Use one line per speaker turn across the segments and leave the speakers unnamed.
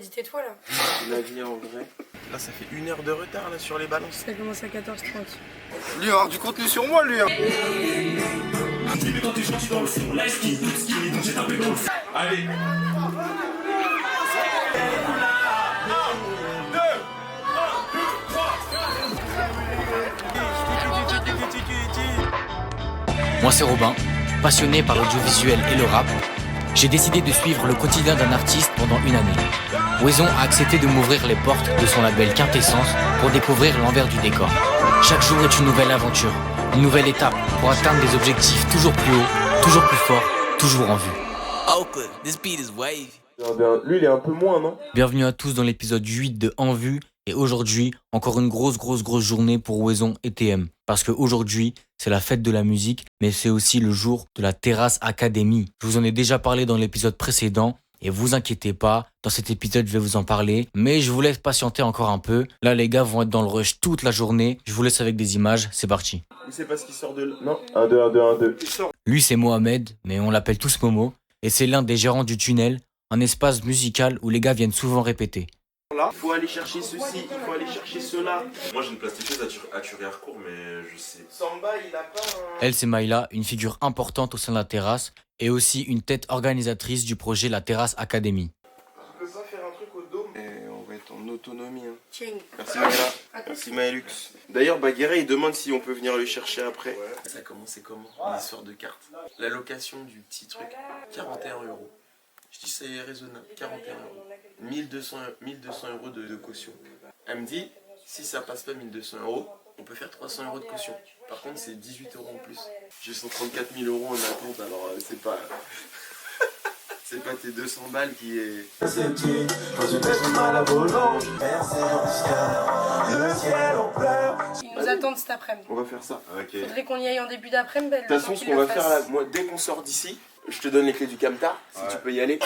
dit tais-toi là.
Il a dit en vrai. Là, ça fait 1 heure de retard là sur les balances.
Ça commence à 14h30.
Lui, avoir du contenu sur moi, lui. Allez.
Moi c'est Robin, passionné par l'audiovisuel et le rap. J'ai décidé de suivre le quotidien d'un artiste pendant une année. Wezon a accepté de m'ouvrir les portes de son label Quintessence pour découvrir l'envers du décor. Chaque jour est une nouvelle aventure, une nouvelle étape pour atteindre des objectifs toujours plus hauts, toujours plus forts, toujours en vue.
Oakland, this beat is wavy.
Lui, il est un peu moins, non?
Bienvenue à tous dans l'épisode 8 de En Vue. Et aujourd'hui, encore une grosse journée pour Wezon et TM. Parce qu'aujourd'hui, c'est la fête de la musique, mais c'est aussi le jour de la Terrasse Academy. Je vous en ai déjà parlé dans l'épisode précédent. Et vous inquiétez pas, dans cet épisode, je vais vous en parler. Mais je vous laisse patienter encore un peu. Là, les gars vont être dans le rush toute la journée. Je vous laisse avec des images, c'est parti.
Il sait pas ce qui sort de... Non, 1, 2, 1, 2, 1, 2.
Lui, c'est Mohamed, mais on l'appelle tous Momo. Et c'est l'un des gérants du Tunnel, un espace musical où les gars viennent souvent répéter.
Là, il faut aller chercher ceci, il faut aller chercher cela.
Moi j'ai une plasticieuse à Thury-Harcourt, mais je sais.
Samba, il a pas un...
Elle, c'est Maïla, une figure importante au sein de la terrasse et aussi une tête organisatrice du projet La Terrasse Academy.
Tu peux pas faire un truc au dôme? Et on va être en autonomie. Hein.
Tiens.
Merci Maïla, merci Maëlux. D'ailleurs, Baguera, il demande si on peut venir le chercher après.
Ouais. Ça a commencé comment? L'histoire de carte. La location du petit truc, 41 €. Je dis c'est raisonnable, 41 €. 1200 € de caution. Elle me dit, si ça passe pas 1200 €, on peut faire 300 € de caution. Par contre, c'est 18 € en plus. J'ai 134 000 € en attente, alors c'est pas... c'est pas tes 200 balles qui est...
Ils nous attendent cet après-midi.
On va faire ça.
Ok.
Faudrait qu'on y aille en début d'après-midi.
De toute façon, ce qu'on va faire là, moi, dès qu'on sort d'ici, je te donne les clés du camtar, si tu peux y aller.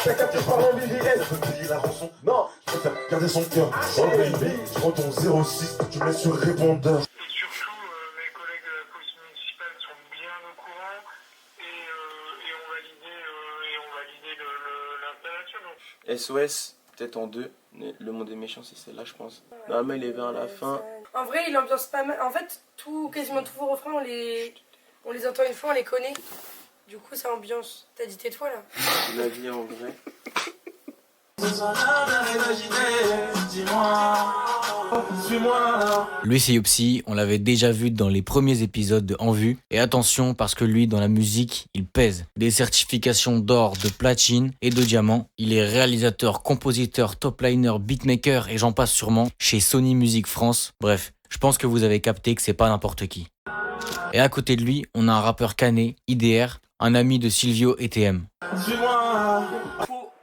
Non, je préfère garder son cœur. Oh baby, je prends ton 06, tu mets sur répondeur.
Et surtout, mes collègues de la police municipale sont bien au courant et ont validé l'installation.
SOS, peut-être en 2. Le monde est méchant, c'est celle-là, je pense. Normalement, il est vers la fin.
En vrai, il ambiance pas mal. En fait, quasiment tous vos refrains, on les entend une fois, on les connaît. Du coup, ça ambiance. T'as dit tais-toi là.
Il a dit en vrai.
Lui, c'est Yopsi, on l'avait déjà vu dans les premiers épisodes de En Vue. Et attention, parce que lui, dans la musique, il pèse. Des certifications d'or, de platine et de diamant. Il est réalisateur, compositeur, top liner, beatmaker et j'en passe sûrement chez Sony Music France. Bref, je pense que vous avez capté que c'est pas n'importe qui. Et à côté de lui, on a un rappeur canet, IDR, un ami de Silvio et TM.
Suis-moi.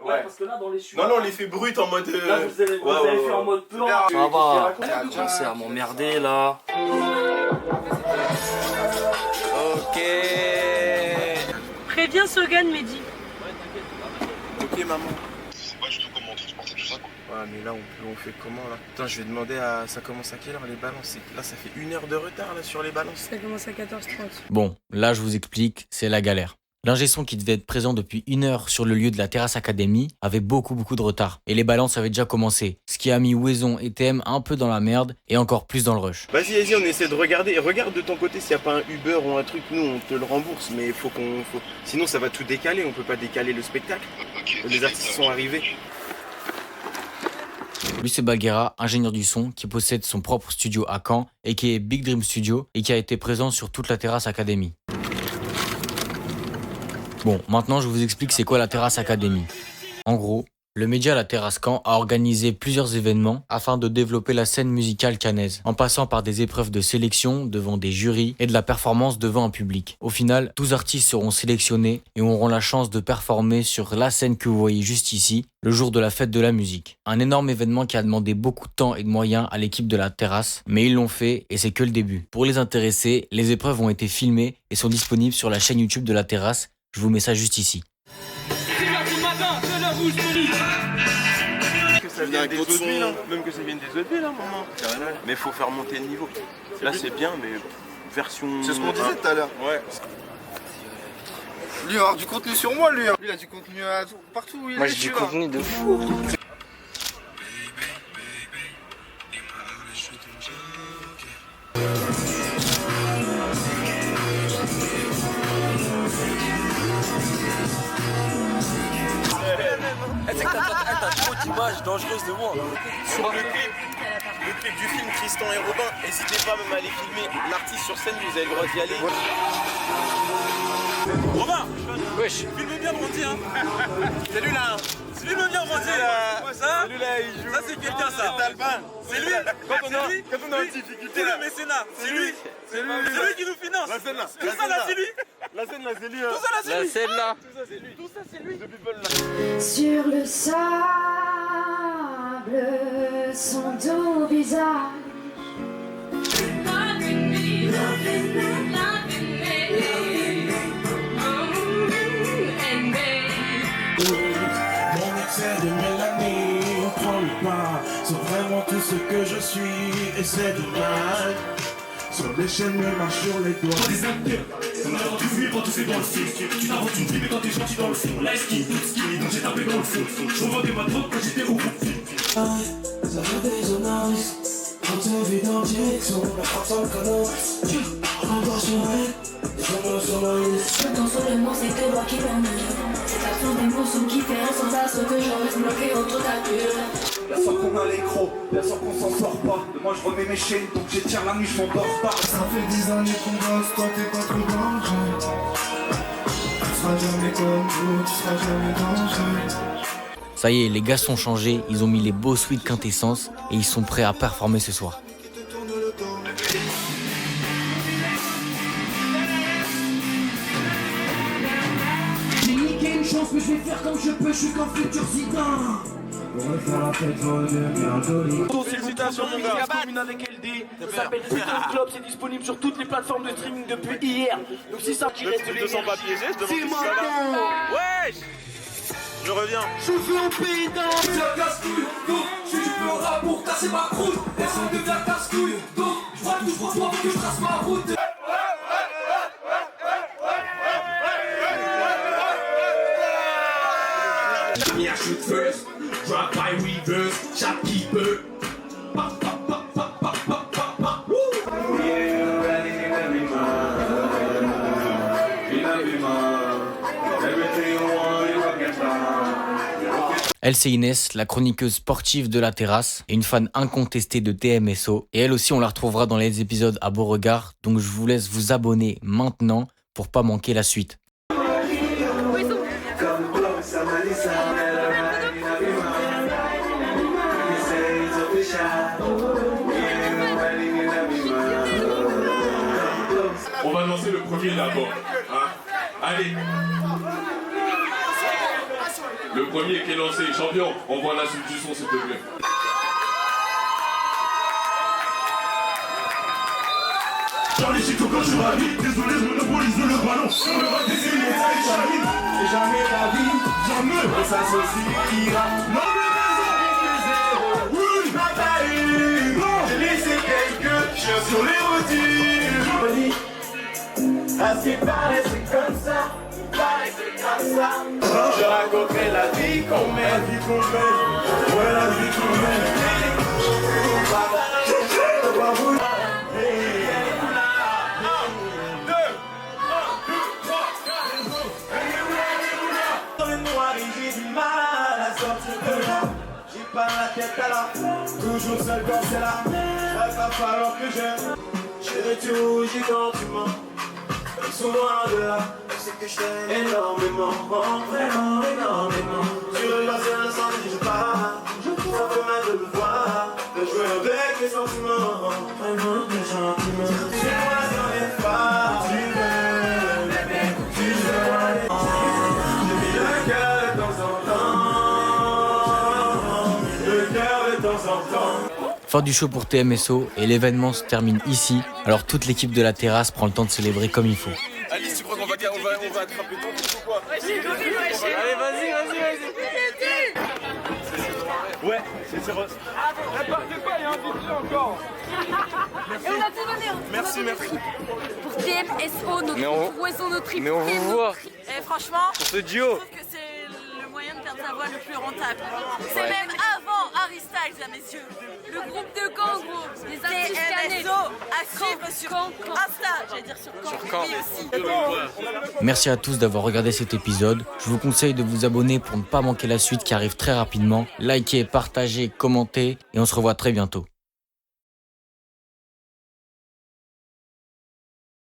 Ouais, parce que là, dans les chutes.
Non, on les fait brut en mode.
Là, vous avez fait en mode plan.
Ça va, t'as commencé à m'emmerder là. Ok.
Préviens Sogan, Mehdi.
Ok, maman.
Je sais pas du tout comment transporter tout ça, quoi.
Ouais, mais là, on fait comment là? Putain, je vais demander à. Ça commence à quelle heure les balances? Là, ça fait 1 heure de retard là sur les balances.
Ça commence à 14h30.
Bon, là je vous explique, c'est la galère. L'ingé son qui devait être présent depuis 1 heure sur le lieu de la Terrasse Academy avait beaucoup de retard. Et les balances avaient déjà commencé, ce qui a mis Wezon et TM un peu dans la merde et encore plus dans le rush.
Vas-y, on essaie de regarder. Regarde de ton côté s'il n'y a pas un Uber ou un truc. Nous, on te le rembourse, mais il faut qu'on... Sinon, ça va tout décaler. On peut pas décaler le spectacle. Les artistes sont arrivés.
Lui c'est Baguera, ingénieur du son, qui possède son propre studio à Caen et qui est Big Dream Studio et qui a été présent sur toute la Terrasse Academy. Bon, maintenant je vous explique c'est quoi la Terrasse Academy. En gros, le média La Terrasse Caen a organisé plusieurs événements afin de développer la scène musicale caennaise, en passant par des épreuves de sélection devant des jurys et de la performance devant un public. Au final, 12 artistes seront sélectionnés et auront la chance de performer sur la scène que vous voyez juste ici, le jour de la fête de la musique. Un énorme événement qui a demandé beaucoup de temps et de moyens à l'équipe de La Terrasse, mais ils l'ont fait et c'est que le début. Pour les intéressés, les épreuves ont été filmées et sont disponibles sur la chaîne YouTube de La Terrasse. Je vous mets ça juste ici.
Que ça vienne des autres villes, hein. Même que ça vienne des autres villes, hein, maman. Mais il faut faire monter le niveau. Là, c'est bien, mais version...
C'est ce qu'on disait tout à l'heure.
Ouais.
Lui, il va avoir du contenu sur moi, lui. Lui, il a du contenu partout où il est.
Moi j'ai du contenu de fou. d'image dangereuse de moi.
Sur le clip du film Tristan et Robin, n'hésitez pas même à aller filmer l'artiste sur scène, vous avez le droit d'y aller.
Robin,
Wesh.
filme bien Bronzy hein.
Salut là.
Filme bien Bronzy là. Ça,
Celui là il joue.
ça c'est quelqu'un ça.
C'est Albin.
C'est lui.
Quand on est en
Lui.
difficulté
C'est
là.
le mécénat. C'est lui.
C'est lui.
C'est lui qui nous finance.
La scène là.
Tout ça là c'est lui.
La scène là c'est lui.
Tout ça là c'est lui.
scène là.
Tout ça c'est lui.
The people là.
Sur le sable, son dos bizarre.
Mon excès de mélanine prend le pas sur vraiment tout ce que je suis et c'est dommage. Sur les chaînes, me marche sur les doigts. Des acteurs, on a rendu fuir quand tu fais dans le film. Tu t'inventes une vie, mais quand t'es gentil dans le fond. Là, skin, tout skinny, donc j'ai tapé dans le fond. Je revendais ma drogue quand j'étais au bout. Ça fait des résonances. Quand t'es vu dans direction, la frappe sans le canon. Encore sur elle, des hommes sur la liste.
Le temps seulement, c'est que moi qui permets. C'est la fin des mots qui fait sans astre que je reste bloqué entre ta bulle.
La soeur qu'on a l'écro, la soeur qu'on s'en sort pas. De moi je remets mes chaînes, donc j'étire la nuit, je m'endors pas.
Ça fait 10 années qu'on bosse, toi t'es pas trop dangereux. Tu seras jamais comme vous, tu seras jamais dangereux.
Ça y est, les gars sont changés, ils ont mis les beaux sweats quintessence et ils sont prêts à performer ce soir.
J'ai niqué une chance, mais je vais faire comme je peux, je suis qu'un futur zidane. On va faire la fête, on devient joli.
Félicitations mon gars.
Commune avec LD. Ça s'appelle Freedom Club, c'est disponible sur toutes les plateformes de streaming depuis hier. Donc si ça qui reste de
te sens pas piégé, je demande
C'est
si ça va.
maintenant.
Wesh.
Je reviens.
Je fais un pays d'un. C'est la casse-couille, donc je suis du rap pour casser ma croûte. Personne devient casse-couille, donc je vois tout, je vois que je trace ma route. Yeah, shoot first, drop by reverse, shopkeeper.
Elle, c'est Inès, la chroniqueuse sportive de la terrasse et une fan incontestée de TMSO. Et elle aussi, on la retrouvera dans les épisodes à Beauregard. Donc je vous laisse vous abonner maintenant pour pas manquer la suite.
On va lancer le premier d'abord. Hein? Allez. Le premier qui est lancé, champion, on voit la suite du son s'il te plaît. Charlie Chico quand je ravis, désolé je monopolise le ballon. On me va décider les Charlie. C'est jamais la vie, jamais. On s'associera. Non mais raison, oui, bataille. J'ai laissé quelques chiens sur les routines. À ce qui paraît c'est comme ça. Je raconterai la vie qu'on mène. La vie qu'on mène. Ouais, la vie qu'on mène. Dans le noir, j'ai du mal à sortir de là. J'ai pas la tête à la. Toujours seul quand c'est là. Il va falloir que je tout gentiment. Souvent de là. C'est que je t'aime énormément, vraiment énormément. Sur le bassin d'incendie, je pars. Ça fait mal de me voir, de jouer avec mes sentiments. Vraiment des sentiments. C'est moi la dernière fois. Tu veux, tu veux. J'ai mis le cœur de temps en temps. Le cœur de temps en temps.
Fin du show pour TMSO et l'événement se termine ici. Alors toute l'équipe de la terrasse prend le temps de célébrer comme il faut.
Alice, tu crois qu'on va attraper ton truc ou quoi?
Allez vas-y.
Ouais, c'est Rose.
N'importe quoi, il y a un vidéo encore.
Et on a tout donné.
Merci.
Pour TMSO, notre trouvaison, notre trip.
Mais on vous voit.
Et franchement,
Ce duo.
je trouve que c'est le moyen de perdre sa voix le plus rentable. C'est même avant Harry Styles. à mes yeux. Le groupe de Caen, gros. Les artistes canés. À suivre sur Insta, j'allais dire sur Caen. Oui, aussi.
Merci à tous d'avoir regardé cet épisode. Je vous conseille de vous abonner pour ne pas manquer la suite qui arrive très rapidement. Likez, partagez, commentez et on se revoit très bientôt.